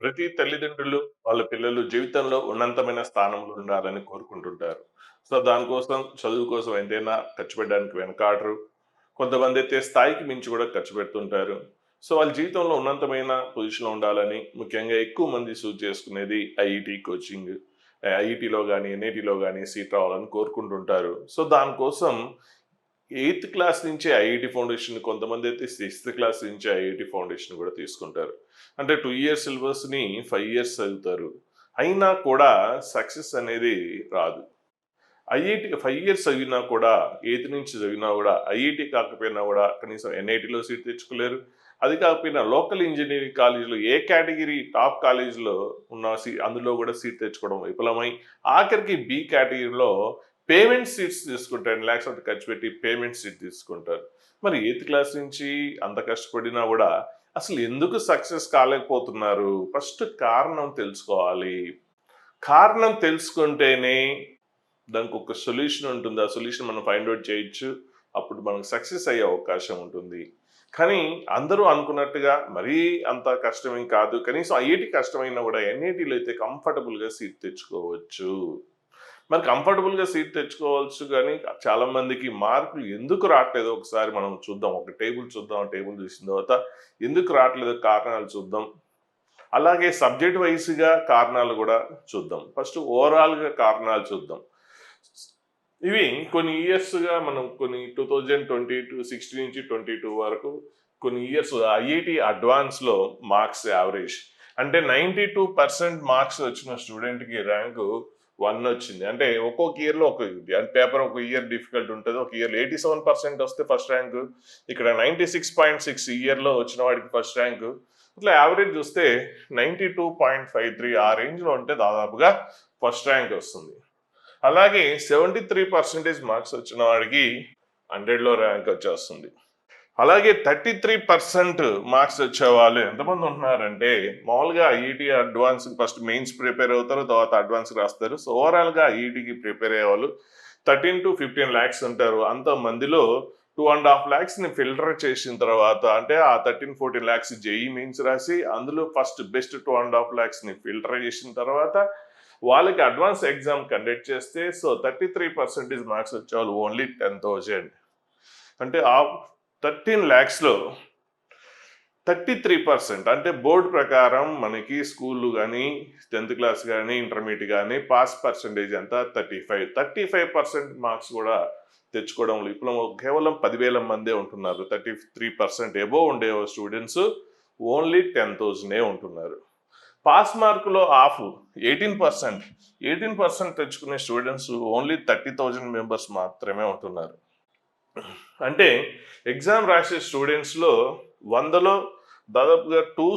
ప్రతి తల్లిదండ్రులు వాళ్ళ పిల్లలు జీవితంలో ఉన్నతమైన స్థానంలో ఉండాలని కోరుకుంటుంటారు. సో, దానికోసం చదువు కోసం ఎంతైనా ఖర్చు పెట్టడానికి వెనకాడరు. కొంతమంది అయితే స్థాయికి మించి కూడా ఖర్చు పెడుతుంటారు. సో, వాళ్ళ జీవితంలో ఉన్నతమైన పొజిషన్‌లో ఉండాలని ముఖ్యంగా ఎక్కువ మంది చూజ్ చేసుకునేది ఐఐటీ కోచింగ్. ఐఐటీలో గాని, ఎన్ఐటీలో గాని సీట్ రావాలని కోరుకుంటుంటారు. సో, దానికోసం ఎయిత్ క్లాస్ నుంచే ఐఐటీ ఫౌండేషన్, కొంతమందైతే సిక్స్త్ క్లాస్ నుంచే ఐఐటీ ఫౌండేషన్ కూడా తీసుకుంటారు. అంటే 2 ఇయర్స్ సిలబస్‌ని 5 ఇయర్స్ చదువుతారు. అయినా కూడా సక్సెస్ అనేది రాదు. ఐఐటీ 5 ఇయర్స్ చదివినా కూడా, ఎయిత్ నుంచి చదివినా కూడా, ఐఐటీ కాకపోయినా కూడా కనీసం ఎన్ఐటీలో సీట్ తెచ్చుకోలేరు. అది కాకపోయినా లోకల్ ఇంజినీరింగ్ కాలేజ్‌లో ఏ కేటగిరీ టాప్ కాలేజ్‌లో ఉన్న అందులో కూడా సీట్ తెచ్చుకోవడం విఫలమై, ఆఖరికి బి కేటగిరీలో పేమెంట్ సీట్స్ తీసుకుంటారు. 10,00,000 అంత ఖర్చు పెట్టి పేమెంట్ సీట్ తీసుకుంటారు. మరి ఎయిత్ క్లాస్ నుంచి అంత కష్టపడినా కూడా అసలు ఎందుకు సక్సెస్ కాలేకపోతున్నారు? ఫస్ట్ కారణం తెలుసుకోవాలి. కారణం తెలుసుకుంటేనే దానికొక సొల్యూషన్ ఉంటుంది. ఆ సొల్యూషన్ మనం ఫైండ్ ఔట్ చేయొచ్చు. అప్పుడు మనకు సక్సెస్ అయ్యే అవకాశం ఉంటుంది. కానీ అందరూ అనుకున్నట్టుగా మరీ అంత కష్టమేం కాదు. కనీసం ఐఐటీ కష్టమైనా గూడా ఎన్ఐటీలో అయితే కంఫర్టబుల్‌గా సీట్ తెచ్చుకోవచ్చు. మరి కంఫర్టబుల్‌గా సీట్ తెచ్చుకోవచ్చు గానీ, చాలా మందికి మార్కులు ఎందుకు రాట్లేదో ఒకసారి మనం చూద్దాం. ఒక టేబుల్ చూద్దాం. ఆ టేబుల్ చూసిన తర్వాత ఎందుకు రాట్లేదో కారణాలు చూద్దాం. అలాగే సబ్జెక్ట్ వైస్‌గా కారణాలు గూడా చూద్దాం. ఫస్ట్ ఓవరాల్‌గా కారణాలు చూద్దాం. ఇవి కొన్ని ఇయర్స్‌గా మనం కొన్ని 2022 16 నుంచి 22 వరకు కొన్ని ఇయర్స్ ఐఐటీ అడ్వాన్స్‌లో మార్క్స్ యావరేజ్ అంటే 92% మార్క్స్ వచ్చిన స్టూడెంట్‌కి ర్యాంకు 1 వచ్చింది. అంటే ఒక్కొక్క ఇయర్‌లో ఒక్కొక్కటి. అంటే పేపర్ ఒక ఇయర్ డిఫికల్ట్ ఉంటది. ఒక ఇయర్‌లో 87% వస్తే ఫస్ట్ ర్యాంకు. ఇక్కడ 96.6 ఇయర్‌లో వచ్చిన వాడికి ఫస్ట్ ర్యాంకు. ఇట్లా యావరేజ్ చూస్తే 92.53 ఆ రేంజ్‌లో ఉంటే దాదాపుగా ఫస్ట్ ర్యాంక్ వస్తుంది. అలాగే 73% మార్క్స్ వచ్చిన వాడికి 100లో ర్యాంక్ వచ్చేస్తుంది. అలాగే 33% మార్క్స్ వచ్చేవాళ్ళు ఎంతమంది ఉంటున్నారంటే, మామూలుగా IIT advance first mains prepare అవుతారు. తర్వాత అడ్వాన్స్ రాస్తారు. సో, ఓవరాల్‌గా ఐఐటీకి ప్రిపేర్ అయ్యేవాళ్ళు 13-15 లాక్స్ ఉంటారు. అంత మందిలో 2.5 లాక్స్‌ని ఫిల్టర్ చేసిన తర్వాత అంటే ఆ 13, 14 లాక్స్ జేఈఈ మెయిన్స్ రాసి అందులో ఫస్ట్ బెస్ట్ 2.5 లాక్స్‌ని ఫిల్టర్ చేసిన తర్వాత వాళ్ళకి అడ్వాన్స్ ఎగ్జామ్ కండక్ట్ చేస్తే సో 33% మార్క్స్ వచ్చేవాళ్ళు ఓన్లీ 10,000. అంటే ఆ 13 లాక్స్‌లో 33% అంటే బోర్డ్ ప్రకారం మనకి స్కూల్‌లు గాని, 10థ్ క్లాస్ గాని, ఇంటర్మీడియేట్ గాని పాస్ పర్సెంటేజ్ ఎంత 35. 35% మార్క్స్ కూడా తెచ్చుకోవడంలో విఫలం కేవలం 10,000 మందే ఉంటున్నారు. 33% అబోవ్ ఉండే స్టూడెంట్స్ ఓన్లీ 10,000 ఉంటున్నారు. Pass మార్కులో half 18%. 18% తెచ్చుకునే స్టూడెంట్స్ ఓన్లీ 30,000 మెంబర్స్ మాత్రమే ఉంటున్నారు. అంటే ఎగ్జామ్ రాసే స్టూడెంట్స్‌లో 100లో దాదాపుగా 2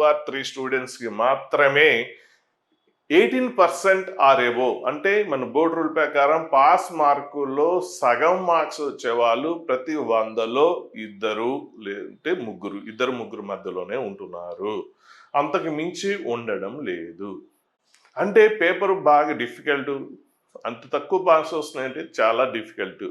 ఆర్ 3 స్టూడెంట్స్‌కి మాత్రమే 18% ఆర్ అబోవ్ అంటే మన బోర్డ్ రూల్ ప్రకారం పాస్ మార్కుల్లో సగం మార్క్స్ వచ్చేవాళ్ళు ప్రతి 100లో ఇద్దరు లేదంటే ముగ్గురు, ఇద్దరు ముగ్గురు మధ్యలోనే ఉంటున్నారు. అంతకు మించి ఉండడం లేదు. అంటే పేపర్ బాగా డిఫికల్ట్. అంత తక్కువ మార్క్స్ వస్తున్నాయంటే చాలా డిఫికల్ట్.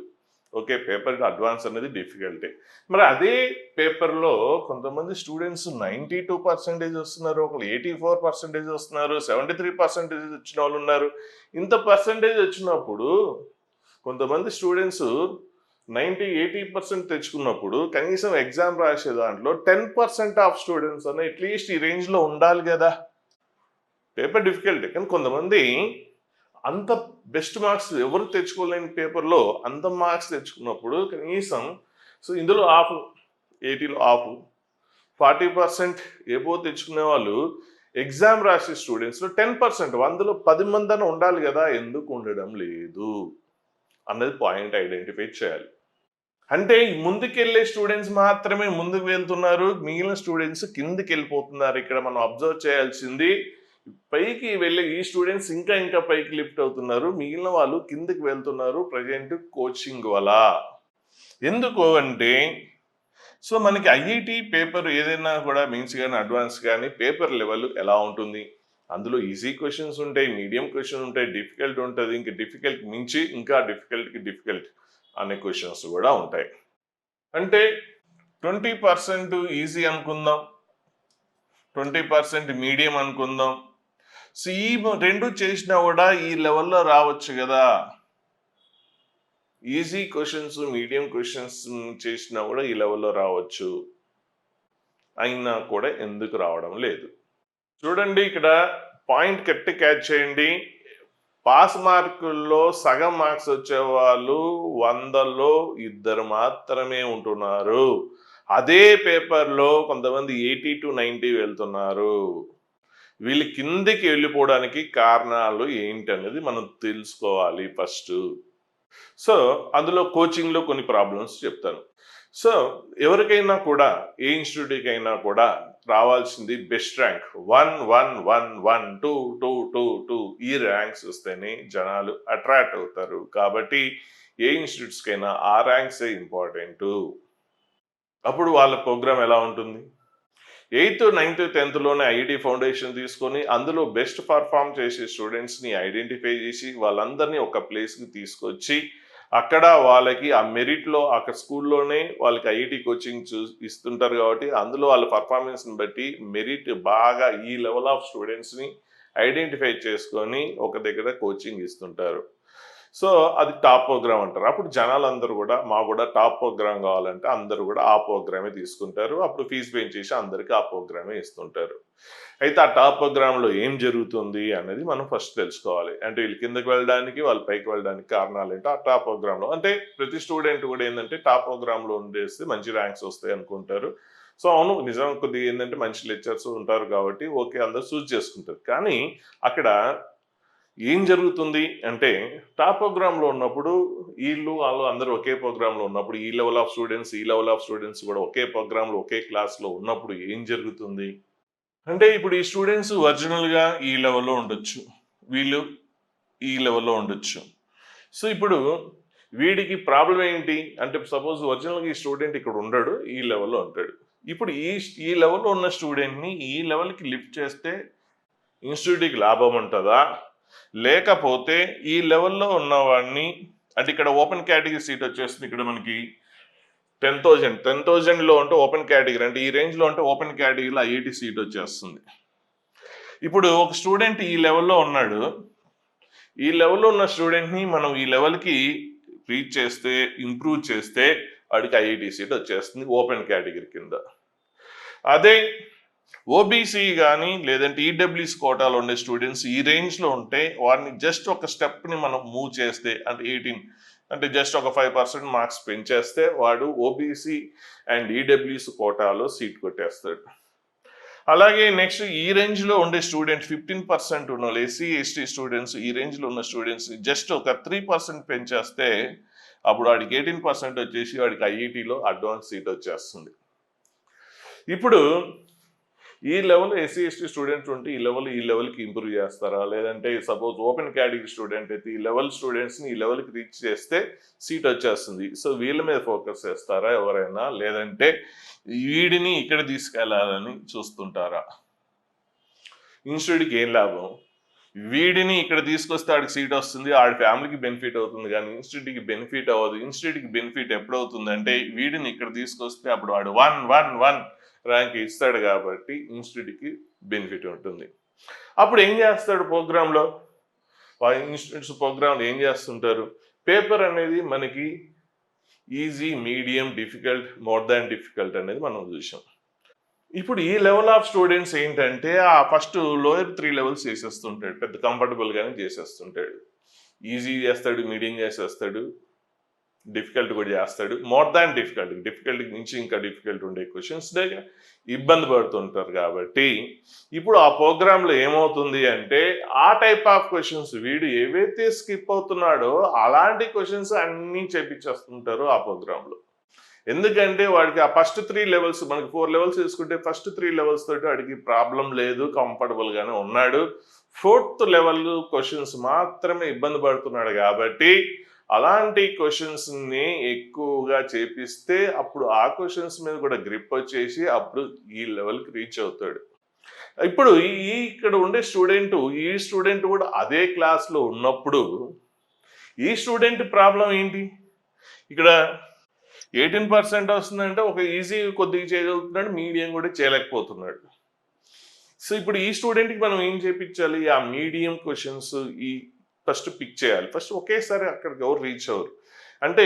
ఓకే. పేపర్ అడ్వాన్స్ అనేది డిఫికల్టే. మరి అదే పేపర్‌లో కొంతమంది స్టూడెంట్స్ 92% వస్తున్నారు. ఒకళ్ళు 84% వస్తున్నారు. 73% వచ్చిన వాళ్ళున్నారు. ఇంత పర్సెంటేజ్ వచ్చినప్పుడు కొంతమంది స్టూడెంట్స్ 90, 80% తెచ్చుకున్నప్పుడు కనీసం ఎగ్జామ్ రాసే దాంట్లో 10% ఆఫ్ స్టూడెంట్స్ అన్నా అట్‌లీస్ట్ ఈ రేంజ్‌లో ఉండాలి గదా! పేపర్ డిఫికల్టే. కానీ కొంతమంది అంత బెస్ట్ మార్క్స్ ఎవరు తెచ్చుకోలేని పేపర్‌లో అంత మార్క్స్ తెచ్చుకున్నప్పుడు కనీసం సో, ఇందులో హాఫ్ 80లో హాఫ్ 40% ఎబోవ్ తెచ్చుకునే వాళ్ళు ఎగ్జామ్ రాసే స్టూడెంట్స్‌లో 10% 100లో 10 మందన్నా ఉండాలి గదా! ఎందుకు ఉండడం లేదు? అన్నది పాయింట్ ఐడెంటిఫై చేయాలి. అంటే ఈ ముందుకెళ్ళే స్టూడెంట్స్ మాత్రమే ముందుకు వెళ్తున్నారు. మిగిలిన స్టూడెంట్స్ కిందకెళ్ళిపోతున్నారు. ఇక్కడ మనం అబ్జర్వ్ చేయాల్సింది పైకి వెళ్ళే ఈ స్టూడెంట్స్ ఇంకా ఇంకా పైకి లిఫ్ట్ అవుతున్నారు. మిగిలిన వాళ్ళు కిందకి వెళ్తున్నారు ప్రెజెంట్ కోచింగ్ వల్ల. ఎందుకు అంటే సో, మనకి ఐఐటీ పేపర్ ఏదైనా కూడా మెయిన్స్ గాని, అడ్వాన్స్ గాని పేపర్ లెవెల్ ఎలా ఉంటుంది? అందులో ఈజీ క్వెషన్స్ ఉంటాయి. మీడియం క్వెషన్ ఉంటాయి. డిఫికల్ట్ ఉంటది. ఇంక డిఫికల్ట్ మించి ఇంకా డిఫికల్ట్‌కి డిఫికల్ట్ అనే క్వెషన్స్ గూడా ఉంటాయి. అంటే 20% ఈజీ అనుకుందాం. 20% మీడియం అనుకుందాం. సో ఈ రెండు చేసినా కూడా ఈ లెవెల్లో రావచ్చు కదా. ఈజీ క్వశ్చన్స్, మీడియం క్వశ్చన్స్ చేసినా కూడా ఈ లెవెల్లో రావచ్చు. అయినా కూడా ఎందుకు రావడం లేదు? చూడండి, ఇక్కడ పాయింట్ కరెక్ట్ క్యాచ్ చేయండి. పాస్ మార్కుల్లో సగం మార్క్స్ వచ్చే వాళ్ళు 100లో 2 మాత్రమే ఉంటున్నారు. అదే పేపర్లో కొంతమంది 80 to 90 వెళ్తున్నారు. వీళ్ళు కిందకి వెళ్ళిపోవడానికి కారణాలు ఏంటనేది మనం తెలుసుకోవాలి ఫస్ట్. సో అందులో కోచింగ్లో కొన్ని ప్రాబ్లమ్స్ చెప్తాను. సో ఎవరికైనా కూడా, ఏ ఇన్స్టిట్యూట్కి అయినా కూడా రావాల్సింది బెస్ట్ ర్యాంక్ 1 1 1 1 2 2 2 2 ఈ ర్యాంక్స్ వస్తేనే జనాలు అట్రాక్ట్ అవుతారు. కాబట్టి ఏ ఇన్స్టిట్యూట్స్కైనా ఆ ర్యాంక్సే ఇంపార్టెంట్. అప్పుడు వాళ్ళ ప్రోగ్రామ్ ఎలా ఉంటుంది? 8th, 9th, 10thలోనే ఐఐటి ఫౌండేషన్ తీసుకొని అందులో బెస్ట్ పర్ఫామ్ చేసే స్టూడెంట్స్ని ఐడెంటిఫై చేసి వాళ్ళందరినీ ఒక ప్లేస్కి తీసుకొచ్చి అక్కడ వాళ్ళకి ఆ మెరిట్లో అక్కడ స్కూల్లోనే వాళ్ళకి ఐఐటి కోచింగ్ ఇస్తుంటారు. కాబట్టి అందులో వాళ్ళ పర్ఫార్మెన్స్ని బట్టి మెరిట్ బాగా ఈ లెవెల్ ఆఫ్ స్టూడెంట్స్ని ఐడెంటిఫై చేసుకొని ఒక దగ్గర కోచింగ్ ఇస్తుంటారు. సో అది టాప్ ప్రోగ్రామ్ అంటారు. అప్పుడు జనాలందరూ కూడా మాకు కూడా టాప్ ప్రోగ్రామ్ కావాలంటే అందరూ కూడా ఆ ప్రోగ్రామే తీసుకుంటారు. అప్పుడు ఫీజు పెంచేసి అందరికీ ఆ ప్రోగ్రామే ఇస్తుంటారు. అయితే ఆ టాప్ ప్రోగ్రాంలో ఏం జరుగుతుంది అనేది మనం ఫస్ట్ తెలుసుకోవాలి. అంటే వీళ్ళు కిందకి వెళ్ళడానికి, వాళ్ళు పైకి వెళ్ళడానికి కారణాలు ఏంటో ఆ టాప్ ప్రోగ్రాంలో. అంటే ప్రతి స్టూడెంట్ కూడా ఏంటంటే టాప్ ప్రోగ్రాంలో ఉండేస్తే మంచి ర్యాంక్స్ వస్తాయి అనుకుంటారు. సో అవును, నిజం. కొద్దిగా ఏంటంటే మంచి లెక్చర్స్ ఉంటారు కాబట్టి ఓకే, అందరు చూస్ చేసుకుంటారు. కానీ అక్కడ ఏం జరుగుతుంది అంటే టాప్ ప్రోగ్రాంలో ఉన్నప్పుడు వీళ్ళు వాళ్ళు అందరూ ఒకే ప్రోగ్రాంలో ఉన్నప్పుడు, ఈ లెవెల్ ఆఫ్ స్టూడెంట్స్ ఈ లెవెల్ ఆఫ్ స్టూడెంట్స్ కూడా ఒకే ప్రోగ్రాంలో ఒకే క్లాస్లో ఉన్నప్పుడు ఏం జరుగుతుంది అంటే, ఇప్పుడు ఈ స్టూడెంట్స్ ఒరిజినల్గా ఈ లెవెల్లో ఉండొచ్చు, వీళ్ళు ఈ లెవెల్లో ఉండొచ్చు. సో ఇప్పుడు వీడికి ప్రాబ్లం ఏంటి అంటే, సపోజ్ ఒరిజినల్గా ఈ స్టూడెంట్ ఇక్కడ ఉండడు, ఈ లెవెల్లో ఉంటాడు. ఇప్పుడు ఈ లెవెల్లో ఉన్న స్టూడెంట్ని ఈ లెవెల్కి లిఫ్ట్ చేస్తే ఇన్స్టిట్యూట్కి లాభం ఉంటుందా, లేకపోతే ఈ లెవెల్లో ఉన్నవాడిని, అంటే ఇక్కడ ఓపెన్ కేటగిరీ సీట్ వచ్చేస్తుంది. ఇక్కడ మనకి 10,000లో ఉంటే ఓపెన్ కేటగిరీ, అంటే ఈ రేంజ్లో ఉంటే ఓపెన్ కేటగిరీలో ఐఐటి సీట్ వచ్చేస్తుంది. ఇప్పుడు ఒక స్టూడెంట్ ఈ లెవెల్లో ఉన్నాడు, ఈ లెవెల్లో ఉన్న స్టూడెంట్ని మనం ఈ లెవెల్కి రీచ్ చేస్తే, ఇంప్రూవ్ చేస్తే వాడికి ఐఐటి సీట్ వచ్చేస్తుంది ఓపెన్ కేటగిరీ కింద. అదే ఓబీసీ కానీ లేదంటే ఈడబ్ల్యూఎస్ కోటాలో ఉండే స్టూడెంట్స్ ఈ రేంజ్లో ఉంటే వారిని జస్ట్ ఒక స్టెప్ని మనం మూవ్ చేస్తే, అంటే 18, అంటే జస్ట్ ఒక 5% మార్క్స్ పెంచేస్తే వాడు ఓబీసీ అండ్ ఈడబ్ల్యూఎస్ కోటాలో సీట్ కొట్టేస్తాడు. అలాగే నెక్స్ట్ ఈ రేంజ్లో ఉండే స్టూడెంట్స్ 15% ఉన్న ఎస్సీ ఎస్టీ స్టూడెంట్స్, ఈ రేంజ్లో ఉన్న స్టూడెంట్స్ జస్ట్ ఒక 3% పెంచేస్తే అప్పుడు వాడికి 18% వచ్చేసి వాడికి ఐఐటిలో అడ్వాన్స్ సీట్ వచ్చేస్తుంది. ఇప్పుడు ఈ లెవెల్ ఎస్సీ ఎస్టీ స్టూడెంట్స్ ఉంటే ఈ లెవెల్కి ఇంప్రూవ్ చేస్తారా, లేదంటే సపోజ్ ఓపెన్ కేటగిరీ స్టూడెంట్ అయితే ఈ లెవెల్ స్టూడెంట్స్ని ఈ లెవెల్కి రీచ్ చేస్తే సీట్ వచ్చేస్తుంది. సో వీళ్ళ మీద ఫోకస్ చేస్తారా ఎవరైనా, లేదంటే వీడిని ఇక్కడ తీసుకెళ్లాలని చూస్తుంటారా? ఇన్స్టిట్యూట్కి ఏం లాభం? వీడిని ఇక్కడ తీసుకొస్తే ఆడికి సీట్ వస్తుంది, ఆడి ఫ్యామిలీకి బెనిఫిట్ అవుతుంది, కానీ ఇన్స్టిట్యూట్కి బెనిఫిట్ అవ్వదు. ఇన్స్టిట్యూట్కి బెనిఫిట్ ఎప్పుడవుతుంది అంటే వీడిని ఇక్కడ తీసుకొస్తే అప్పుడు వాడు 1 1 1 ర్యాంక్ ఇస్తాడు కాబట్టి ఇన్స్టిట్యూట్కి బెనిఫిట్ ఉంటుంది. అప్పుడు ఏం చేస్తాడు ప్రోగ్రాంలో? ఇన్స్టిట్యూట్స్ ప్రోగ్రాంలో ఏం చేస్తుంటారు? పేపర్ అనేది మనకి easy, medium, difficult, more than difficult అనేది మనం చూసాం. ఇప్పుడు ఈ లెవెల్ ఆఫ్ స్టూడెంట్స్ ఏంటంటే ఆ ఫస్ట్ లోయర్ 3 లెవెల్స్ చేసేస్తుంటాడు, పెద్ద కంఫర్టబుల్గానే చేసేస్తుంటాడు. ఈజీ చేస్తాడు, మీడియం చేసేస్తాడు, డిఫికల్ట్ కూడా చేస్తాడు, మోర్ దాన్ డిఫికల్ట్ నుంచి ఇంకా డిఫికల్ట్ ఉండే క్వశ్చన్స్ ఇబ్బంది పడుతుంటారు. కాబట్టి ఇప్పుడు ఆ ప్రోగ్రాంలో ఏమవుతుంది అంటే ఆ టైప్ ఆఫ్ క్వశ్చన్స్ వీడు ఏవైతే స్కిప్ అవుతున్నాడో అలాంటి క్వశ్చన్స్ అన్నీ చేపించేస్తుంటారు ఆ ప్రోగ్రాంలో. ఎందుకంటే వాడికి ఆ ఫస్ట్ 3 లెవెల్స్, మనకి 4 లెవెల్స్ తీసుకుంటే ఫస్ట్ 3 లెవెల్స్ తోటి వాడికి ప్రాబ్లం లేదు, కంఫర్టబుల్గానే ఉన్నాడు. 4th లెవెల్ క్వశ్చన్స్ మాత్రమే ఇబ్బంది పడుతున్నాడు. కాబట్టి అలాంటి క్వశ్చన్స్ని ఎక్కువగా చేపిస్తే అప్పుడు ఆ క్వశ్చన్స్ మీద కూడా గ్రిప్ వచ్చేసి అప్పుడు ఈ లెవెల్కి రీచ్ అవుతాడు. ఇప్పుడు ఇక్కడ ఉండే ఈ స్టూడెంట్ కూడా అదే క్లాస్లో ఉన్నప్పుడు ఈ స్టూడెంట్ ప్రాబ్లం ఏంటి? ఇక్కడ 18% వస్తుందంటే ఒక ఈజీ కొద్దిగా చేయగలుగుతున్నాడు, మీడియం కూడా చేయలేకపోతున్నాడు. సో ఇప్పుడు ఈ స్టూడెంట్‌కి మనం ఏం చేపిచ్చాలి? ఆ మీడియం క్వెషన్స్ ఈ ఫస్ట్ పిక్ చేయాలి. ఫస్ట్ ఒకేసారి అక్కడికి ఎవరు రీచ్ అవ్వరు. అంటే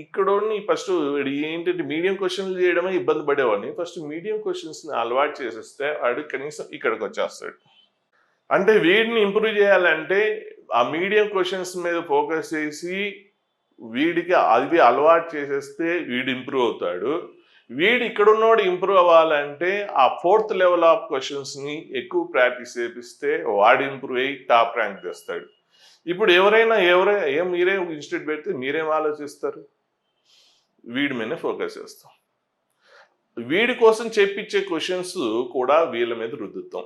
ఇక్కడోడిని ఫస్ట్ వీడు ఏంటంటే మీడియం క్వెషన్‌లు చేయడమే ఇబ్బంది పడేవాడిని. ఫస్ట్ మీడియం క్వెషన్స్‌ని అలవాటు చేసేస్తే వాడు కనీసం ఇక్కడికొచ్చేస్తాడు. అంటే వీడిని ఇంప్రూవ్ చేయాలంటే ఆ మీడియం క్వెషన్స్ మీద ఫోకస్ చేసి వీడికి అవి అలవాటు చేసేస్తే వీడు ఇంప్రూవ్ అవుతాడు. వీడు ఇక్కడున్నోడు ఇంప్రూవ్ అవ్వాలంటే ఆ ఫోర్త్ లెవెల్ ఆఫ్ క్వెషన్స్‌ని ఎక్కువ ప్రాక్టీస్ చేపిస్తే వాడు ఇంప్రూవ్ అయ్యి టాప్ ర్యాంక్ తెస్తాడు. ఇప్పుడు మీరే ఇన్‌స్టిట్యూట్ పెడితే మీరేం ఆలోచిస్తారు? వీడి మీదనే ఫోకస్ చేస్తాం. వీడి కోసం చేపిచ్చే క్వెషన్స్ కూడా వీళ్ళ మీద రుద్దుతాం.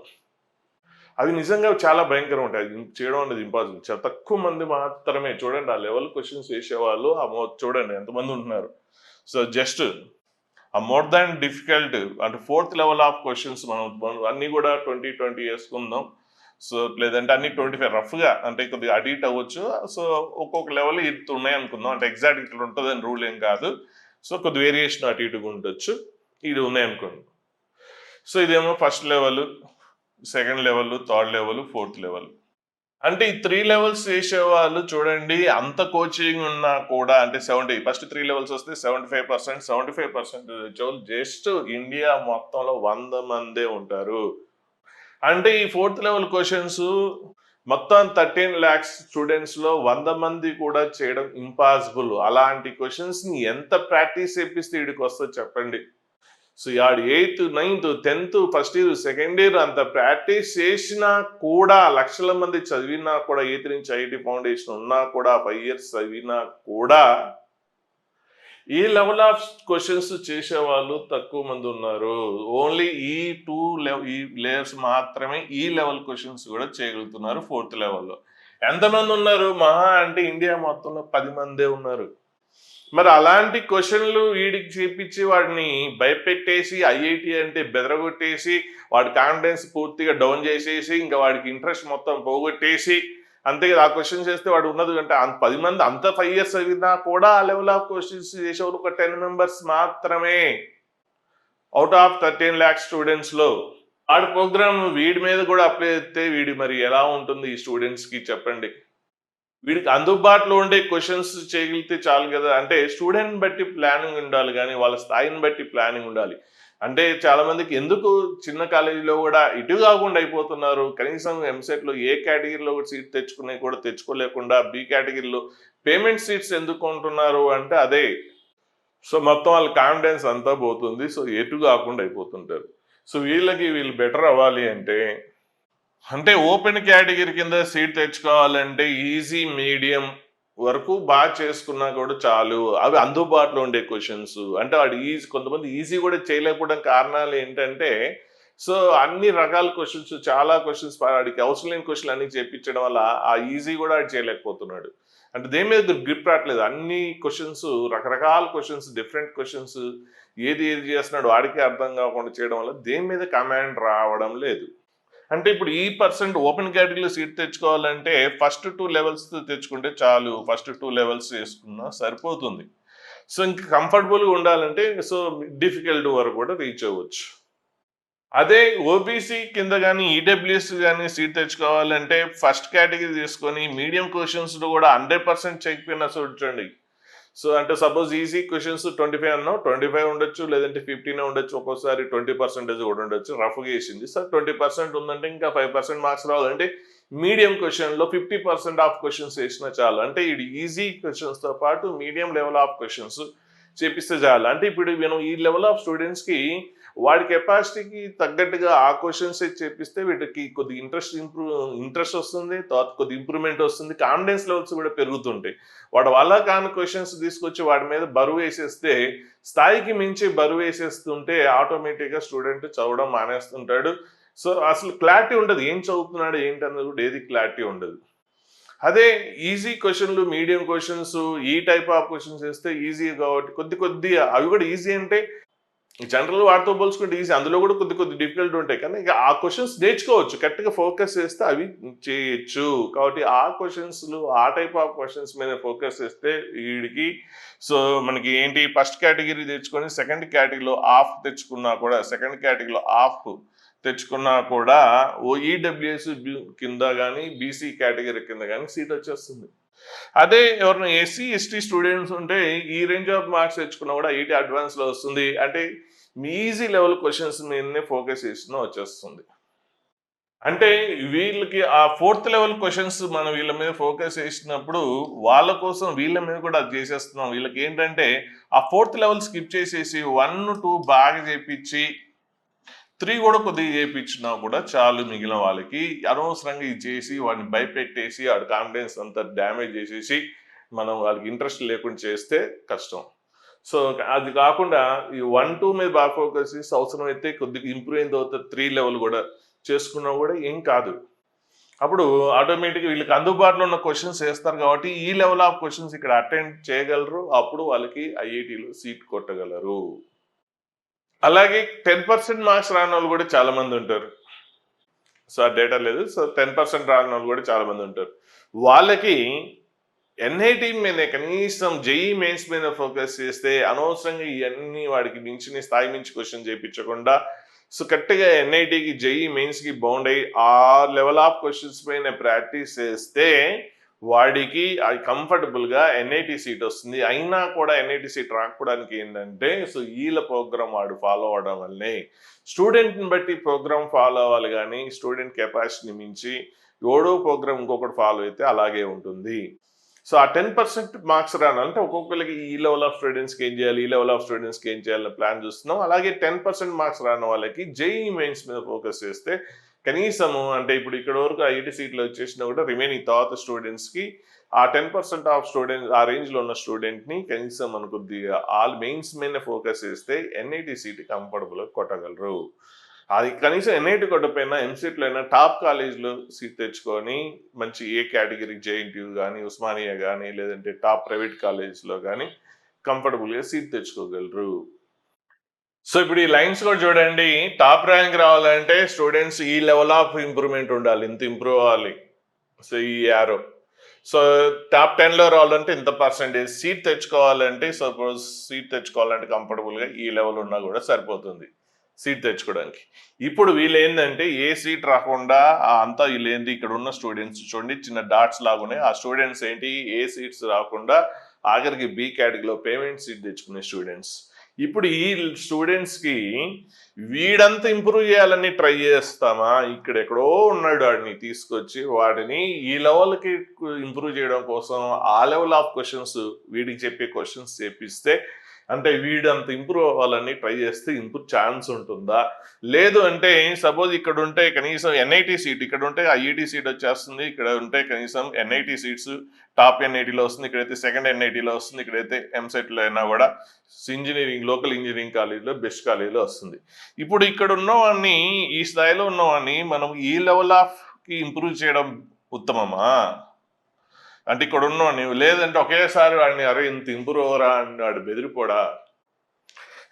అవి నిజంగా చాలా భయంకరంగా ఉంటాయి. అది చేయడం అనేది ఇంపాసిబుల్. చాలా తక్కువ మంది మాత్రమే చూడండి ఆ లెవెల్ క్వెషన్స్ వేసేవాళ్ళు చూడండి ఎంతమంది ఉంటున్నారు. సో జస్ట్ ఆ మోర్ దాన్ డిఫికల్ట్ అంటే ఫోర్త్ లెవెల్ ఆఫ్ క్వెషన్స్ మనం అన్నీ కూడా 20, 20 వేసుకుందాం. సో లేదంటే అన్ని 25 రఫ్‌గా అంటే కొద్దిగా అటు ఇటు అవ్వచ్చు. సో ఒక్కొక్క లెవెల్ ఇంత ఉన్నాయనుకుందాం. అంటే ఎగ్జాక్ట్ ఇట్లా ఉంటదని రూల్ ఏం కాదు. సో కొద్ది వేరియేషన్ అటు ఇటుగా ఉండొచ్చు. ఇది ఉన్నాయనుకోండి. సో ఇదేమో first level, second level, third level, fourth level. అంటే ఈ 3 లెవెల్స్ చేసేవాళ్ళు చూడండి అంత కోచింగ్ ఉన్నా కూడా అంటే 70 ఫస్ట్ 3 లెవెల్స్ వస్తే 75%, 75% వచ్చేవాళ్ళు జస్ట్ ఇండియా మొత్తంలో 100 మందే ఉంటారు. అంటే ఈ ఫోర్త్ లెవెల్ క్వెషన్స్ మొత్తం 13 లాక్స్ స్టూడెంట్స్‌లో 100 మంది కూడా చేయడం ఇంపాసిబుల్. అలాంటి క్వెషన్స్‌ని ఎంత ప్రాక్టీస్ చేపిస్తే ఈడికొస్తది చెప్పండి? సో ఆడు 8థ్, 9థ్, 10థ్ ఫస్ట్ ఇయర్, సెకండ్ ఇయర్ అంత ప్రాక్టీస్ చేసినా కూడా లక్షల మంది చదివినా కూడా ఎయిత్ నుంచి ఐఐటీ ఫౌండేషన్ ఉన్నా కూడా 5 ఇయర్స్ చదివినా కూడా ఈ లెవెల్ ఆఫ్ క్వెషన్స్ చేసేవాళ్ళు తక్కువ మంది ఉన్నారు. ఓన్లీ ఈ 2 ఈ లేయర్స్ మాత్రమే ఈ లెవెల్ క్వెషన్స్ కూడా చేయగలుగుతున్నారు ఫోర్త్ లెవెల్‌లో. ఎంతమంది ఉన్నారు? మహా అంటే ఇండియా మొత్తంలో 10 మందే ఉన్నారు. మరి అలాంటి క్వెషన్‌లు వీడికి చేపిచ్చి వాడిని భయపెట్టేసి, ఐఐటీ అంటే బెదరగొట్టేసి, వాడి కాన్ఫిడెన్స్ పూర్తిగా డౌన్ చేసేసి, ఇంకా వాడికి ఇంట్రెస్ట్ మొత్తం పోగొట్టేసి, అంతే కదా! ఆ క్వెషన్ చేస్తే వాడు ఉన్నది అంటే 10 మంది అంత 5 ఇయర్స్ చదివినా కూడా ఆ లెవెల్ ఆఫ్ క్వెషన్స్ చేసేవాళ్ళు ఒక 10 మెంబర్స్ మాత్రమే. ఔట్ ఆఫ్ 13 లాక్స్ స్టూడెంట్స్‌లో. వాడి ప్రోగ్రామ్ వీడి మీద కూడా అప్లై చేస్తే వీడు మరి ఎలా ఉంటుంది ఈ స్టూడెంట్స్‌కి చెప్పండి? వీడికి అందుబాటులో ఉండే క్వెషన్స్ చేయగలిగితే చాలు కదా! అంటే స్టూడెంట్‌ని బట్టి ప్లానింగ్ ఉండాలి గానీ, వాళ్ళ స్థాయిని బట్టి ప్లానింగ్ ఉండాలి. అంటే చాలా మందికి ఎందుకు చిన్న కాలేజీలో గూడా ఇటు గాకుండా అయిపోతున్నారు. కనీసం ఎంసెట్‌లో ఏ కేటగిరీలో కూడా సీట్ తెచ్చుకునేవి కూడా తెచ్చుకోలేకుండా బి కేటగిరీలో పేమెంట్ సీట్స్ ఎందుకు కొంటున్నారు అంటే అదే. సో, మొత్తం వాళ్ళ కాన్ఫిడెన్స్ అంతా పోతుంది. సో, ఎటు గాకుండా అయిపోతుంటారు. సో, వీళ్ళు బెటర్ అవ్వాలి అంటే ఓపెన్ కేటగిరీ కింద సీట్ తెచ్చుకోవాలంటే ఈజీ, మీడియం వరకు చేసుకున్నా కూడా చాలు. అవి అందుబాటులో ఉండే క్వెషన్స్. అంటే వాడు కొంతమంది ఈజీ కూడా చేయలేకపోవడం కారణాలు ఏంటంటే, సో అన్ని రకాల క్వెషన్స్ చాలా క్వెషన్స్ వాడికి అవసరం లేని క్వెషన్‌లు అన్నీ చేపించడం వల్ల ఆ ఈజీ కూడా ఆడు చేయలేకపోతున్నాడు. అంటే దేని మీద గ్రిప్ రాట్లేదు. అన్ని క్వెషన్స్ రకరకాల క్వెషన్స్, డిఫరెంట్ క్వెషన్స్ ఏది చేస్తున్నాడో వాడికే అర్థం కాకుండా చేయడం వల్ల దేని మీద కమాండ్ రావడం లేదు. అంటే ఇప్పుడు ఈ పర్సెంట్ ఓపెన్ కేటగిరీలో సీట్ తెచ్చుకోవాలంటే ఫస్ట్ 2 లెవెల్స్ తెచ్చుకుంటే చాలు. ఫస్ట్ 2 లెవెల్స్ చేసుకున్నా సరిపోతుంది. సో, ఇంక కంఫర్టబుల్‌గా ఉండాలంటే సో, డిఫికల్ట్ వరకు కూడా రీచ్ అవ్వచ్చు. అదే ఓబీసీ కింద గాని, ఈడబ్ల్యూఎస్ గాని సీట్ తెచ్చుకోవాలంటే ఫస్ట్ కేటగిరీ తీసుకొని మీడియం క్వెషన్స్‌లో కూడా 100% చేయకపోయినా చూడండి. సో, అంటే సపోజ్ ఈజీ క్వెషన్స్ 25 అన్నాం. 25 ఉండొచ్చు. లేదంటే 15 ఉండొచ్చు. ఒక్కోసారి 20% కూడా ఉండొచ్చు. రఫ్‌గా ఏసింది. సో, 20% ఉందంటే ఇంకా 5% మార్క్స్ రావాలంటే మీడియం క్వెషన్‌లో 50% ఆఫ్ క్వెషన్స్ ఏసినా చాలు. అంటే ఈడు ఈజీ క్వెషన్స్‌తో పాటు మీడియం లెవెల్ ఆఫ్ క్వెషన్స్ చేపిస్తే చాలు. అంటే ఇప్పుడు మనం ఈ లెవెల్ ఆఫ్ స్టూడెంట్స్‌కి వాడి కెపాసిటీకి తగ్గట్టుగా ఆ క్వెషన్సే చేపిస్తే వీటికి కొద్దిగా ఇంట్రెస్ట్ వస్తుంది. తర్వాత కొద్దిగా ఇంప్రూవ్‌మెంట్ వస్తుంది. కాన్ఫిడెన్స్ లెవెల్స్ కూడా పెరుగుతుంటాయి. వాడు వల్ల కాని క్వెషన్స్ తీసుకొచ్చి వాడి మీద బరువేసేస్తే స్థాయికి మించి బరువేసేస్తుంటే ఆటోమేటిక్‌గా స్టూడెంట్ చదవడం మానేస్తుంటాడు. సో, అసలు క్లారిటీ ఉండదు. ఏం చదువుతున్నాడు ఏంటన్నది కూడా ఏది క్లారిటీ ఉండదు. అదే ఈజీ క్వెషన్‌లు, మీడియం క్వెషన్స్ ఈ టైప్ ఆఫ్ క్వెషన్స్ ఏస్తే ఈజీ కాబట్టి కొద్దిగా అవి కూడా ఈజీ అంటే జనరల్ వాటితో పోల్చుకుంటే ఈజీ. అందులో కూడా కొద్ది డిఫికల్ట్ ఉంటాయి. కానీ ఇక ఆ క్వెషన్స్ నేర్చుకోవచ్చు. కరెక్ట్‌గా ఫోకస్ చేస్తే అవి చేయొచ్చు. కాబట్టి ఆ క్వెషన్స్‌లు ఆ టైప్ ఆఫ్ క్వెషన్స్ మీద ఫోకస్ చేస్తే వీడికి సో, మనకి ఏంటి ఫస్ట్ కేటగిరీ తెచ్చుకొని సెకండ్ కేటగిరీలో హాఫ్ తెచ్చుకున్నా కూడా సెకండ్ కేటగిరీలో హాఫ్ తెచ్చుకున్నా కూడా ఈడబ్ల్యూఎస్ కింద కానీ బీసీ కేటగిరీ కింద కానీ సీట్ వచ్చేస్తుంది. అదే ఎవరైనా ఎస్సీ ఎస్టీ స్టూడెంట్స్ ఉంటే ఈ రేంజ్ ఆఫ్ మార్క్స్ తెచ్చుకున్నా కూడా ఐటీ అడ్వాన్స్లో వస్తుంది. అంటే మీ ఈజీ లెవెల్ క్వశ్చన్స్ మీదనే ఫోకస్ చేసినా వచ్చేస్తుంది. అంటే వీళ్ళకి ఆ ఫోర్త్ లెవెల్ క్వశ్చన్స్ మనం వీళ్ళ మీద ఫోకస్ చేసినప్పుడు వాళ్ళ కోసం వీళ్ళ మీద కూడా అది చేసేస్తున్నాం. వీళ్ళకి ఏంటంటే ఆ ఫోర్త్ లెవెల్ స్కిప్ చేసేసి 1, 2 బాగా చేపించి 3 కూడా కొద్దిగా చేపించినా కూడా చాలు మిగిలిన వాళ్ళకి. అనవసరంగా ఇది చేసి వాడిని భయపెట్టేసి వాడి కాన్ఫిడెన్స్ అంతా డ్యామేజ్ చేసేసి మనం వాళ్ళకి ఇంట్రెస్ట్ లేకుండా చేస్తే కష్టం. సో అది కాకుండా ఈ 1, 2 మీద బాగా ఫోకస్ చేసి అవసరమైతే కొద్దిగా ఇంప్రూవ్ అయిన తర్వాత 3 లెవెల్ కూడా చేసుకున్నా కూడా ఏం కాదు. అప్పుడు ఆటోమేటిక్‌గా వీళ్ళకి అందుబాటులో ఉన్న క్వెషన్స్ ఏస్తారు కాబట్టి ఈ లెవెల్ ఆఫ్ క్వెషన్స్ ఇక్కడ అటెండ్ చేయగలరు. అప్పుడు వాళ్ళకి ఐఐటీలో సీట్ కొట్టగలరు. అలాగే 10% మార్క్స్ రానోళ్ళు కూడా చాలా మంది ఉంటారు. సో ఆ డేటా లేదు. సో 10% రానోళ్ళు కూడా చాలా మంది ఉంటారు. వాళ్ళకి ఎన్ఐటీ మీద కనీసం జేఈఈ మెయిన్స్ మీద ఫోకస్ చేస్తే అనవసరంగా ఇవన్నీ వాడికి మించిన స్థాయి మించి క్వశ్చన్ చేయించకుండా సో కరెక్ట్‌గా ఎన్ఐటీకి జేఈఈ మెయిన్స్‌కి బౌండ్ అయ్యి ఆ లెవెల్ ఆఫ్ క్వశ్చన్స్ పైన ప్రాక్టీస్ చేస్తే వాడికి అది కంఫర్టబుల్‌గా ఎన్ఐటీ సీట్ వస్తుంది. అయినా కూడా ఎన్ఐటీ సీట్ రాకపోవడానికి ఏంటంటే సో ఈళ్ళ ప్రోగ్రామ్ వాడు ఫాలో అవ్వడం వల్లనే. స్టూడెంట్‌ని బట్టి ప్రోగ్రామ్ ఫాలో అవ్వాలి గానీ స్టూడెంట్ కెపాసిటీని మించి ఎవడో ప్రోగ్రామ్ ఇంకొకటి ఫాలో అయితే అలాగే ఉంటుంది. సో ఆ 10% మార్క్స్ రావాలంటే ఒక్కొక్కరికి ఈ లెవెల్ ఆఫ్ స్టూడెంట్స్‌కి ఏం చేయాలి? ఈ లెవెల్ ఆఫ్ స్టూడెంట్స్‌కి ఏం చేయాలని ప్లాన్ చూస్తున్నాం. అలాగే 10% మార్క్స్ రాని వాళ్ళకి జేఈఈ మెయిన్స్ మీద ఫోకస్ చేస్తే కనీసము అంటే ఇప్పుడు ఇక్కడ వరకు ఐఐటీ సీట్లు వచ్చేసినా కూడా రిమైనింగ్ తర్వాత స్టూడెంట్స్‌కి ఆ 10% ఆఫ్ స్టూడెంట్స్ ఆ రేంజ్‌లో ఉన్న స్టూడెంట్‌ని కనీసం మన కొద్దిగా ఆల్ మెయిన్స్ మీద ఫోకస్ చేస్తే ఎన్ఐటీ సీట్ కంఫర్టబుల్‌గా కొట్టగలరు. అది కనీసం ఎన్ఐటీ కొట్టకపోయినా ఎంసెట్‌లో అయినా టాప్ కాలేజ్‌లో సీట్ తెచ్చుకొని మంచి ఏ కేటగిరీ జేఎన్‌టీయూ గానీ, ఉస్మానియా గానీ, లేదంటే టాప్ ప్రైవేట్ కాలేజ్‌లో గానీ కంఫర్టబుల్‌గా సీట్ తెచ్చుకోగలరు. సో ఇప్పుడు ఈ లైన్స్ కూడా చూడండి. టాప్ ర్యాంక్ రావాలంటే స్టూడెంట్స్ ఈ లెవెల్ ఆఫ్ ఇంప్రూవ్‌మెంట్ ఉండాలి. ఇంత ఇంప్రూవ్ అవ్వాలి. సో ఈ యారో. సో టాప్ 10లో రావాలంటే ఇంత పర్సెంటేజ్. సీట్ తెచ్చుకోవాలంటే సపోజ్ సీట్ తెచ్చుకోవాలంటే కంఫర్టబుల్‌గా ఈ లెవెల్ ఉన్నా కూడా సరిపోతుంది. సీట్ తెచ్చుకోవడానికి. ఇప్పుడు వీళ్ళేందంటే ఏ సీట్ రాకుండా అంతా వీళ్ళేంది ఇక్కడ ఉన్న స్టూడెంట్స్ చూడండి చిన్న డాట్స్ లాగున్నాయి. ఆ స్టూడెంట్స్ ఏంటి ఏ సీట్స్ రాకుండా ఆఖరికి బి కేటగిరీలో పేమెంట్ సీట్ తెచ్చుకునే స్టూడెంట్స్. ఇప్పుడు ఈ స్టూడెంట్స్‌కి వీడంతా ఇంప్రూవ్ చేయాలని ట్రై చేస్తామా? ఇక్కడెక్కడో ఉన్నాడు ఆడిని తీసుకొచ్చి వాడిని ఈ లెవెల్‌కి ఇంప్రూవ్ చేయడం కోసం ఆ లెవెల్ ఆఫ్ క్వెషన్స్ వీడికి చెప్పే క్వెషన్స్ చేపిస్తే అంటే వీడంత ఇంప్రూవ్ అవ్వాలని ట్రై చేస్తే ఇంప్రూవ్ ఛాన్స్ ఉంటుందా? లేదు అంటే సపోజ్ ఇక్కడ ఉంటే కనీసం ఎన్ఐటీ సీట్ ఇక్కడ ఉంటే ఐఐటీ సీట్ వచ్చేస్తుంది. ఇక్కడ ఉంటే కనీసం ఎన్ఐటీ సీట్స్ టాప్ ఎన్ఐటీలో వస్తుంది. ఇక్కడైతే సెకండ్ ఎన్ఐటీలో వస్తుంది. ఇక్కడైతే ఎంసెట్‌లో అయినా కూడా ఇంజినీరింగ్ లోకల్ ఇంజినీరింగ్ కాలేజ్‌లో బెస్ట్ కాలేజ్‌లో వస్తుంది. ఇప్పుడు ఇక్కడ ఉన్నవాడిని ఈ స్థాయిలో ఉన్నవాడిని మనం ఈ లెవెల్ ఆఫ్‌కి ఇంప్రూవ్ చేయడం ఉత్తమమా? అంటే ఇక్కడ ఉన్నవాడిని లేదంటే ఒకేసారి వాడిని అరే ఇంత ఇంప్రూవ్ అవ్వరా అని వాడు బెదిరిపోడా?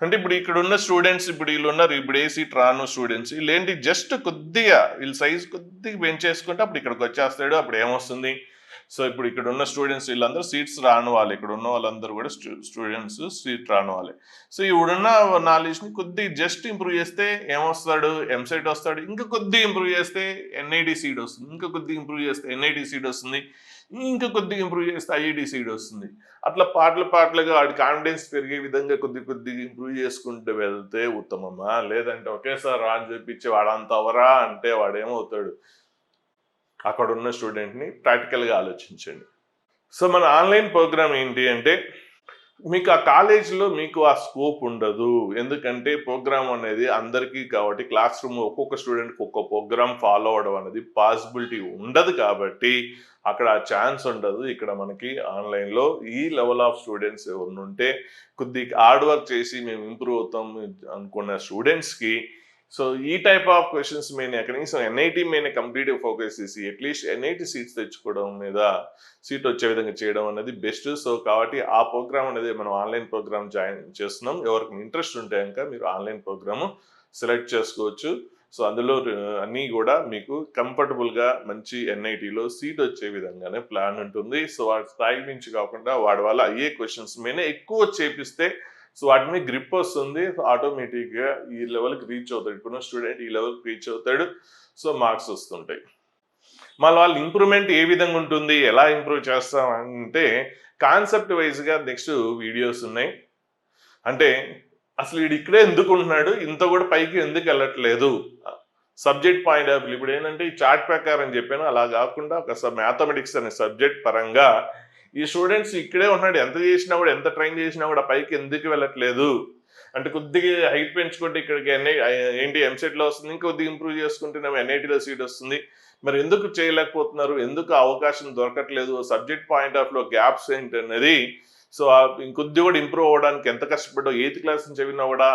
అంటే ఇప్పుడు ఇక్కడ ఉన్న స్టూడెంట్స్ ఇప్పుడు వీళ్ళు ఉన్నారు. ఇప్పుడు ఏ సీట్ రాను స్టూడెంట్స్ వీళ్ళేంటి జస్ట్ కొద్దిగా వీళ్ళ సైజ్ కొద్దిగా పెంచేసుకుంటే అప్పుడు ఇక్కడికి వచ్చేస్తాడు. అప్పుడు ఏమొస్తుంది? సో ఇప్పుడు ఇక్కడ ఉన్న స్టూడెంట్స్ వీళ్ళందరూ సీట్స్ రాని వాళ్ళే. ఇక్కడ ఉన్న వాళ్ళందరూ కూడా స్టూడెంట్స్ సీట్ రాని వాళ్ళే. సో ఇప్పుడున్న నాలెడ్జ్‌ని కొద్దిగా జస్ట్ ఇంప్రూవ్ చేస్తే ఏమొస్తాడు? ఎంసెట్ వస్తాడు. ఇంకా కొద్దిగా ఇంప్రూవ్ చేస్తే ఎన్ఐటీ సీట్ వస్తుంది. ఇంకా కొద్దిగా ఇంప్రూవ్ చేస్తే ఎన్ఐటీ సీట్ వస్తుంది. ఇంకా కొద్దిగా ఇంప్రూవ్ చేస్తే ఐఐటీ సీట్ వస్తుంది. అట్లా పార్ట్‌లు పార్ట్‌లుగా ఆడి కాన్ఫిడెన్స్ పెరిగే విధంగా కొద్ది కొద్దిగా ఇంప్రూవ్ చేసుకుంటూ వెళ్తే ఉత్తమమా? లేదంటే ఒకేసారి రా అని చెప్పించి వాడంత అవ్వరా అంటే వాడేమవుతాడు? అక్కడున్న స్టూడెంట్‌ని ప్రాక్టికల్‌గా ఆలోచించండి. సో మన ఆన్‌లైన్ ప్రోగ్రామ్ ఏంటి అంటే మీకు ఆ కాలేజీలో మీకు ఆ స్కోప్ ఉండదు. ఎందుకంటే ప్రోగ్రామ్ అనేది అందరికీ కాబట్టి క్లాస్ రూమ్ ఒక్కొక్క స్టూడెంట్‌కి ఒక్కో ప్రోగ్రామ్ ఫాలో అవ్వడం అనేది పాసిబిలిటీ ఉండదు కాబట్టి అక్కడ ఆ ఛాన్స్ ఉండదు. ఇక్కడ మనకి ఆన్‌లైన్‌లో ఈ లెవెల్ ఆఫ్ స్టూడెంట్స్ ఎవరైనా ఉంటే కొద్దిగా హార్డ్ వర్క్ చేసి మేము ఇంప్రూవ్ అవుతాం అనుకున్న స్టూడెంట్స్‌కి సో ఈ టైప్ ఆఫ్ క్వెషన్స్ మీద కనీసం ఎన్ఐటీ మీద కంప్లీట్‌గా ఫోకస్ చేసి అట్‌లీస్ట్ ఎన్ఐటీ సీట్స్ తెచ్చుకోవడం మీద సీట్ వచ్చే విధంగా చేయడం అనేది బెస్ట్. సో కాబట్టి ఆ ప్రోగ్రామ్ అనేది మనం ఆన్‌లైన్ ప్రోగ్రామ్ జాయిన్ చేస్తున్నాం. ఎవరికి ఇంట్రెస్ట్ ఉంటే గనుక మీరు ఆన్‌లైన్ ప్రోగ్రామ్ సెలెక్ట్ చేసుకోవచ్చు. సో అందులో అన్నీ కూడా మీకు కంఫర్టబుల్‌గా మంచి ఎన్ఐటీలో సీట్ వచ్చే విధంగానే ప్లాన్ ఉంటుంది. సో వాడి స్థాయి నుంచి కాకుండా వాడి వల్ల అయ్యే క్వెషన్స్ మీద ఎక్కువ చేపిస్తే సో వాటి మీద గ్రిప్ వస్తుంది. ఆటోమేటిక్గా ఈ లెవెల్కి రీచ్ అవుతాడు. ఇప్పుడున్న స్టూడెంట్ ఈ లెవెల్కి రీచ్ అవుతాడు. సో మార్క్స్ వస్తుంటాయి. మళ్ళీ వాళ్ళ ఇంప్రూవ్మెంట్ ఏ విధంగా ఉంటుంది, ఎలా ఇంప్రూవ్ చేస్తాం అంటే కాన్సెప్ట్ వైజ్గా నెక్స్ట్ వీడియోస్ ఉన్నాయి. అంటే అసలు వీడు ఇక్కడే ఎందుకు ఉంటున్నాడు, ఇంత కూడా పైకి ఎందుకు వెళ్ళట్లేదు, సబ్జెక్ట్ పాయింట్ ఆఫ్ వ్యూ. ఇప్పుడు ఏంటంటే ఈ చార్ట్ ప్రకారం చెప్పాను, అలా కాకుండా ఒక మ్యాథమెటిక్స్ అనే సబ్జెక్ట్ పరంగా ఈ స్టూడెంట్స్ ఇక్కడే ఉన్నాడు, ఎంత చేసినా కూడా, ఎంత ట్రైన్ చేసినా కూడా పైకి ఎందుకు వెళ్ళట్లేదు అంటే కొద్దిగా హైట్ పెంచుకుంటే ఇక్కడికి ఏంటి ఎంసెట్లో వస్తుంది, ఇంకొద్దిగా ఇంప్రూవ్ చేసుకుంటేనేమో ఎన్ఐటీలో సీట్ వస్తుంది. మరి ఎందుకు చేయలేకపోతున్నారు, ఎందుకు అవకాశం దొరకట్లేదు, సబ్జెక్ట్ పాయింట్ ఆఫ్ లో గ్యాప్స్ ఏంటి అనేది. సో ఇంకొద్ది కూడా ఇంప్రూవ్ అవ్వడానికి ఎంత కష్టపడ్డా, 8th క్లాస్ నుంచి చదివినా కూడా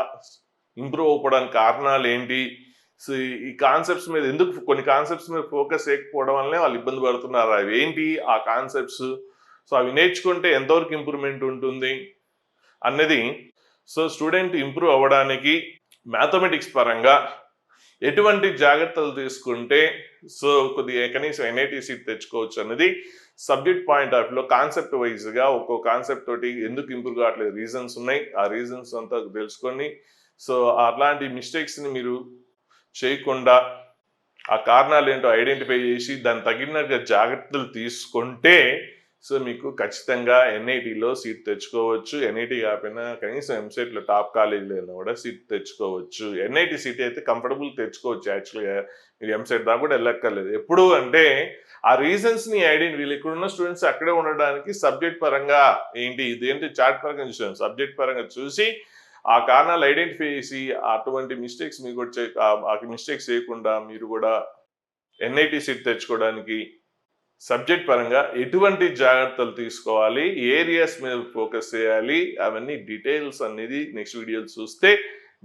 ఇంప్రూవ్ అవ్వడానికి కారణాలు ఏంటి, సో ఈ కాన్సెప్ట్స్ మీద ఎందుకు, కొన్ని కాన్సెప్ట్స్ మీద ఫోకస్ చేయకపోవడం వల్లనే వాళ్ళు ఇబ్బంది పడుతున్నారు. అవి ఏంటి ఆ కాన్సెప్ట్స్, సో అవి నేర్చుకుంటే ఎంతవరకు ఇంప్రూవ్మెంట్ ఉంటుంది అన్నది. సో స్టూడెంట్ ఇంప్రూవ్ అవ్వడానికి మ్యాథమెటిక్స్ పరంగా ఎటువంటి జాగ్రత్తలు తీసుకుంటే సో కొద్దిగా కనీసం ఎన్ఐటీ సీట్ తెచ్చుకోవచ్చు అనేది సబ్జెక్ట్ పాయింట్ ఆఫ్ లో కాన్సెప్ట్ వైజ్గా ఒక్కో కాన్సెప్ట్ తోటి ఎందుకు ఇంప్రూవ్ కావట్లేదు రీజన్స్ ఉన్నాయి. ఆ రీజన్స్ అంతా తెలుసుకొని సో అలాంటి మిస్టేక్స్ని మీరు చేయకుండా ఆ కారణాలు ఏంటో ఐడెంటిఫై చేసి దానికి తగినట్టుగా జాగ్రత్తలు తీసుకుంటే సో మీకు ఖచ్చితంగా ఎన్ఐటీలో సీట్ తెచ్చుకోవచ్చు. ఎన్ఐటీ కాకపోయినా కనీసం ఎంసెట్లో టాప్ కాలేజీలో కూడా సీట్ తెచ్చుకోవచ్చు. ఎన్ఐటీ సీట్ అయితే కంఫర్టబుల్ తెచ్చుకోవచ్చు. యాక్చువల్గా మీరు ఎంసెట్ దాకా కూడా వెళ్ళక్కర్లేదు. ఎప్పుడు అంటే ఆ రీజన్స్ని వీళ్ళు ఇక్కడ ఉన్న స్టూడెంట్స్ అక్కడే ఉండడానికి సబ్జెక్ట్ పరంగా ఏంటి, ఇదేంటి చార్ట్ పరంగా చూసాను, సబ్జెక్ట్ పరంగా చూసి ఆ కారణాలు ఐడెంటిఫై చేసి అటువంటి మిస్టేక్స్ మీకు వచ్చే ఆ మిస్టేక్స్ చేయకుండా మీరు కూడా ఎన్ఐటీ సీట్ తెచ్చుకోవడానికి సబ్జెక్ట్ పరంగా ఎటువంటి జాగ్రత్తలు తీసుకోవాలి, ఏరియాస్ మీద ఫోకస్ చేయాలి, అవన్నీ డీటెయిల్స్ అనేది నెక్స్ట్ వీడియోలు చూస్తే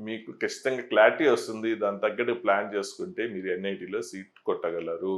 మీకు ఖచ్చితంగా క్లారిటీ వస్తుంది. దాని తగ్గట్టు ప్లాన్ చేసుకుంటే మీరు ఎన్ఐటీలో సీట్ కొట్టగలరు.